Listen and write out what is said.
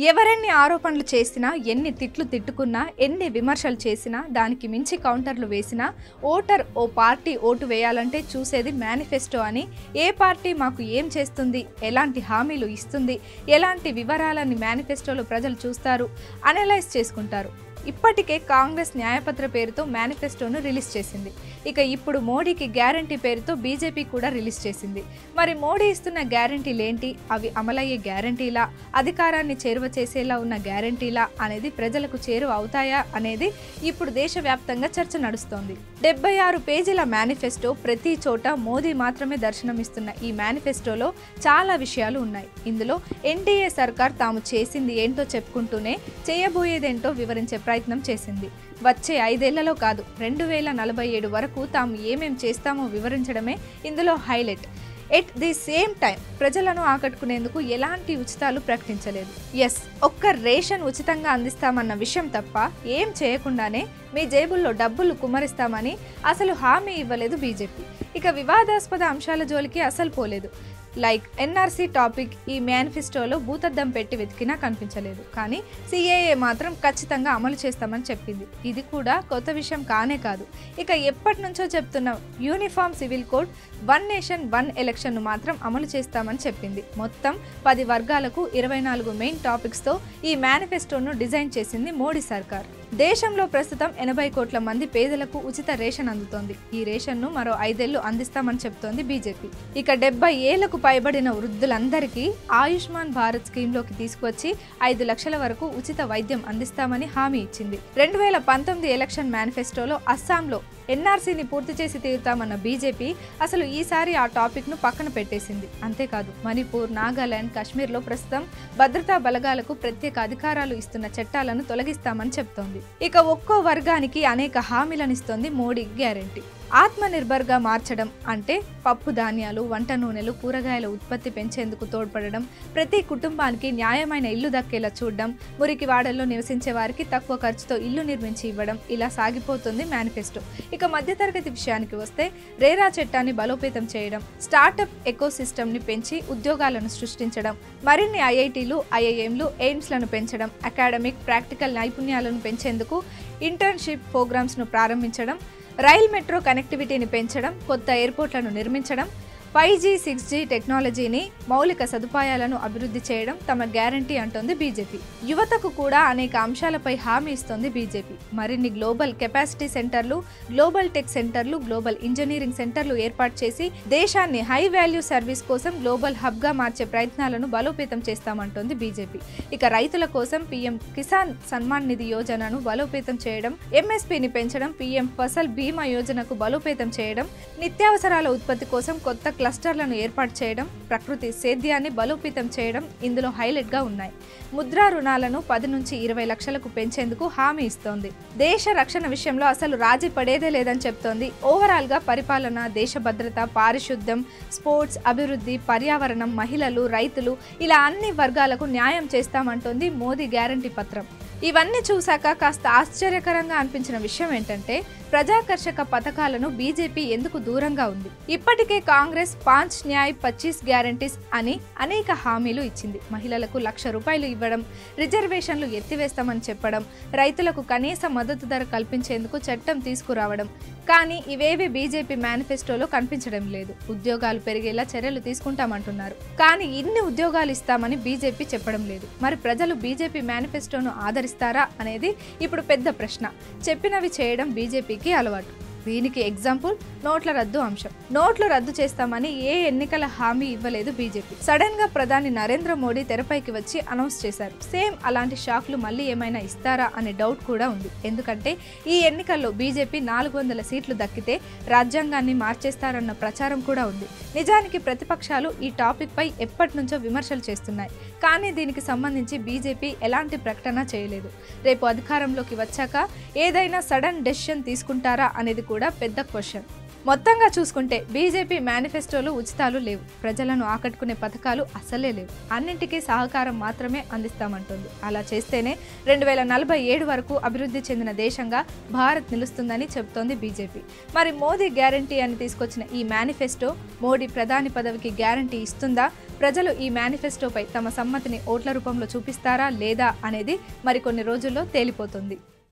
ఎవరెన్ని ఆరోపణలు చేసినా, ఎన్ని తిట్లు తిట్టుకున్నా, ఎన్ని విమర్శలు చేసినా, దానికి మించి కౌంటర్లు వేసినా, ఓటర్ ఓ పార్టీ ఓటు వేయాలంటే చూసేది మేనిఫెస్టో అని, ఏ పార్టీ మాకు ఏం చేస్తుంది, ఎలాంటి హామీలు ఇస్తుంది, ఎలాంటి వివరాలని మేనిఫెస్టోలో ప్రజలు చూస్తారు, అనలైజ్ చేసుకుంటారు. ఇప్పటికే కాంగ్రెస్ న్యాయపత్ర పేరుతో మేనిఫెస్టోను రిలీజ్ చేసింది. ఇక ఇప్పుడు మోడీకి గ్యారంటీ పేరుతో బీజేపీ కూడా రిలీజ్ చేసింది. మరి మోడీ ఇస్తున్న గ్యారంటీలేంటి, అవి అమలయ్యే గ్యారంటీలా, అధికారాన్ని చేరువ చేసేలా ఉన్న గ్యారంటీలా అనేది ప్రజలకు చేరువ అవుతాయా అనేది ఇప్పుడు దేశవ్యాప్తంగా చర్చ నడుస్తోంది. 76 పేజీల మేనిఫెస్టో, ప్రతి చోట మోదీ మాత్రమే దర్శనమిస్తున్న ఈ మేనిఫెస్టోలో చాలా విషయాలు ఉన్నాయి. ఇందులో ఎన్డీఏ సర్కార్ తాము చేసింది ఏంటో చెప్పుకుంటూనే చేయబోయేదేంటో వివరించే ప్రయత్నం చేసింది. వచ్చే 5 ఏళ్లలో కాదు, 2047 వరకు తాము ఏమేం చేస్తామో వివరించడమే ఇందులో highlight. At the same time ప్రజలను ఆకట్టుకునేందుకు ఎలాంటి ఉచితాలు ప్రకటించలేదు. ఒక్క రేషన్ ఉచితంగా అందిస్తామన్న విషయం తప్ప ఏం చేయకుండానే మీ జేబుల్లో డబ్బులు కుమ్మరిస్తామని అసలు హామీ ఇవ్వలేదు బీజేపీ. ఇక వివాదాస్పద అంశాల జోలికి అసలు పోలేదు. లైక్ ఎన్ఆర్సీ టాపిక్ ఈ మేనిఫెస్టోలో భూతద్దం పెట్టి వెతికినా కనిపించలేదు. కానీ సిఏఏ మాత్రం ఖచ్చితంగా అమలు చేస్తామని చెప్పింది. ఇది కూడా కొత్త విషయం కానే కాదు. ఇక ఎప్పటి నుంచో చెప్తున్న యూనిఫామ్ సివిల్ కోడ్, 1 నేషన్ 1 ఎలక్షన్ను మాత్రం అమలు చేస్తామని చెప్పింది. మొత్తం 10 వర్గాలకు 24 మెయిన్ టాపిక్స్తో ఈ మేనిఫెస్టోను డిజైన్ చేసింది మోడీ సర్కార్. దేశంలో ప్రస్తుతం 80 కోట్ల మంది పేదలకు ఉచిత రేషన్ అందుతోంది. ఈ రేషన్ను మరో 5 ఏళ్లు అందిస్తామని చెప్తోంది బీజేపీ. ఇక 70 ఏళ్లకు పైబడిన వృద్ధులందరికీ ఆయుష్మాన్ భారత్ స్కీమ్లోకి తీసుకువచ్చి 5 లక్షల వరకు ఉచిత వైద్యం అందిస్తామని హామీ ఇచ్చింది. 2019 ఎలక్షన్ మేనిఫెస్టోలో అస్సాంలో ఎన్ఆర్సీని పూర్తి చేసి తీరుతామన్న బీజేపీ అసలు ఈసారి ఆ టాపిక్ను పక్కన పెట్టేసింది. అంతేకాదు, మణిపూర్, నాగాలాండ్, కాశ్మీర్లో ప్రస్తుతం భద్రతా బలగాలకు ప్రత్యేక అధికారాలు ఇస్తున్న చట్టాలను తొలగిస్తామని చెప్తోంది. ఇక ఒక్కో వర్గానికి అనేక హామీలనిస్తోంది మోడీ గ్యారంటీ. ఆత్మనిర్భర్గా మార్చడం అంటే పప్పు ధాన్యాలు, వంట నూనెలు, కూరగాయల ఉత్పత్తి పెంచేందుకు తోడ్పడడం, ప్రతి కుటుంబానికి న్యాయమైన ఇల్లు దక్కేలా చూడడం, మురికి వాడల్లో నివసించే వారికి తక్కువ ఖర్చుతో ఇల్లు నిర్మించి ఇవ్వడం, ఇలా సాగిపోతుంది మేనిఫెస్టో. ఇక మధ్యతరగతి విషయానికి వస్తే రేరా చట్టాన్ని బలోపేతం చేయడం, స్టార్టప్ ఎకోసిస్టమ్ని పెంచి ఉద్యోగాలను సృష్టించడం, మరిన్ని ఐఐటీలు, ఐఐఎంలు, ఎయిమ్స్లను పెంచడం, అకాడమిక్, ప్రాక్టికల్ నైపుణ్యాలను పెంచేందుకు ఇంటర్న్షిప్ ప్రోగ్రామ్స్ను ప్రారంభించడం, రైల్ మెట్రో కనెక్టివిటీని పెంచడం, కొత్త ఎయిర్పోర్ట్లను నిర్మించడం, 5G, 6G టెక్నాలజీని, మౌలిక సదుపాయాలను అభివృద్ధి చేయడం తమ గ్యారంటీ అంటోంది బీజేపీ. యువతకు కూడా అనేక అంశాలపై హామీ ఇస్తోంది బీజేపీ. మరిన్ని గ్లోబల్ కెపాసిటీ సెంటర్లు, గ్లోబల్ టెక్ సెంటర్లు, గ్లోబల్ ఇంజనీరింగ్ సెంటర్లు ఏర్పాటు చేసి దేశాన్ని హై వాల్యూ సర్వీస్ కోసం గ్లోబల్ హబ్గా మార్చే ప్రయత్నాలను బలోపేతం చేస్తామంటోంది బీజేపీ. ఇక రైతుల కోసం పీఎం కిసాన్ సన్మాన్ నిధి యోజనను బలోపేతం చేయడం, ఎంఎస్పీని పెంచడం, పీఎం ఫసల్ బీమా యోజనకు బలోపేతం చేయడం, నిత్యావసరాల ఉత్పత్తి కోసం కొత్త క్లస్టర్లను ఏర్పాటు చేయడం, ప్రకృతి సేద్యాన్ని బలోపేతం చేయడం ఇందులో హైలైట్గా ఉన్నాయి. ముద్రా రుణాలను 10 నుంచి 20 లక్షలకు పెంచేందుకు హామీ ఇస్తోంది. దేశ రక్షణ విషయంలో అసలు రాజీ పడేదే లేదని చెప్తోంది. ఓవరాల్గా పరిపాలన, దేశ భద్రత, పారిశుద్ధ్యం, స్పోర్ట్స్, అభివృద్ధి, పర్యావరణం, మహిళలు, రైతులు, ఇలా అన్ని వర్గాలకు న్యాయం చేస్తామంటోంది మోదీ గ్యారంటీ పత్రం. ఇవన్నీ చూశాక కాస్త ఆశ్చర్యకరంగా అనిపించిన విషయం ఏంటంటే, ప్రజాకర్షక పథకాలను బీజేపీ ఎందుకు దూరంగా ఉంది. ఇప్పటికే కాంగ్రెస్ 5 న్యాయ్ 25 గ్యారంటీస్ అని అనేక హామీలు ఇచ్చింది. మహిళలకు 1,00,000 రూపాయలు ఇవ్వడం, రిజర్వేషన్లు ఎత్తివేస్తామని చెప్పడం, రైతులకు కనీస మద్దతు ధర కల్పించేందుకు చట్టం తీసుకురావడం. కానీ ఇవేవి బీజేపీ మేనిఫెస్టోలో కనిపించడం లేదు. ఉద్యోగాలు పెరిగేలా చర్యలు తీసుకుంటామంటున్నారు. కానీ ఇన్ని ఉద్యోగాలు ఇస్తామని బీజేపీ చెప్పడం లేదు. మరి ప్రజలు బీజేపీ మేనిఫెస్టోను ఆదరిస్తారా అనేది ఇప్పుడు పెద్ద ప్రశ్న. చెప్పినవి చేయడం బీజేపీకి అలవాటు. దీనికి ఎగ్జాంపుల్ నోట్ల రద్దు అంశం. నోట్లు రద్దు చేస్తామని ఏ ఎన్నికల హామీ ఇవ్వలేదు బీజేపీ. సడన్ గా ప్రధాని నరేంద్ర మోడీ తెరపైకి వచ్చి అనౌన్స్ చేశారు. సేమ్ అలాంటి షాక్లు మళ్ళీ ఏమైనా ఇస్తారా అనే డౌట్ కూడా ఉంది. ఎందుకంటే ఈ ఎన్నికల్లో బీజేపీ 400 సీట్లు దక్కితే రాజ్యాంగాన్ని మార్చేస్తారన్న ప్రచారం కూడా ఉంది. నిజానికి ప్రతిపక్షాలు ఈ టాపిక్ పై ఎప్పటి నుంచో విమర్శలు చేస్తున్నాయి. కానీ దీనికి సంబంధించి బీజేపీ ఎలాంటి ప్రకటన చేయలేదు. రేపు అధికారంలోకి వచ్చాక ఏదైనా సడన్ డెసిషన్ తీసుకుంటారా అనేది కూడా పెద్ద క్వశ్చన్. మొత్తంగా చూసుకుంటే బీజేపీ మేనిఫెస్టోలో ఉచితాలు లేవు, ప్రజలను ఆకట్టుకునే పథకాలు అసలే లేవు, అన్నింటికీ సహకారం మాత్రమే అందిస్తామంటుంది. అలా చేస్తేనే 2047 వరకు అభివృద్ధి చెందిన దేశంగా భారత్ నిలుస్తుందని చెబుతోంది బీజేపీ. మరి మోదీ గ్యారంటీ అని తీసుకొచ్చిన ఈ మేనిఫెస్టో మోడీ ప్రధాని పదవికి గ్యారంటీ ఇస్తుందా? ప్రజలు ఈ మేనిఫెస్టోపై తమ సమ్మతిని ఓట్ల రూపంలో చూపిస్తారా లేదా అనేది మరికొన్ని రోజుల్లో తేలిపోతుంది.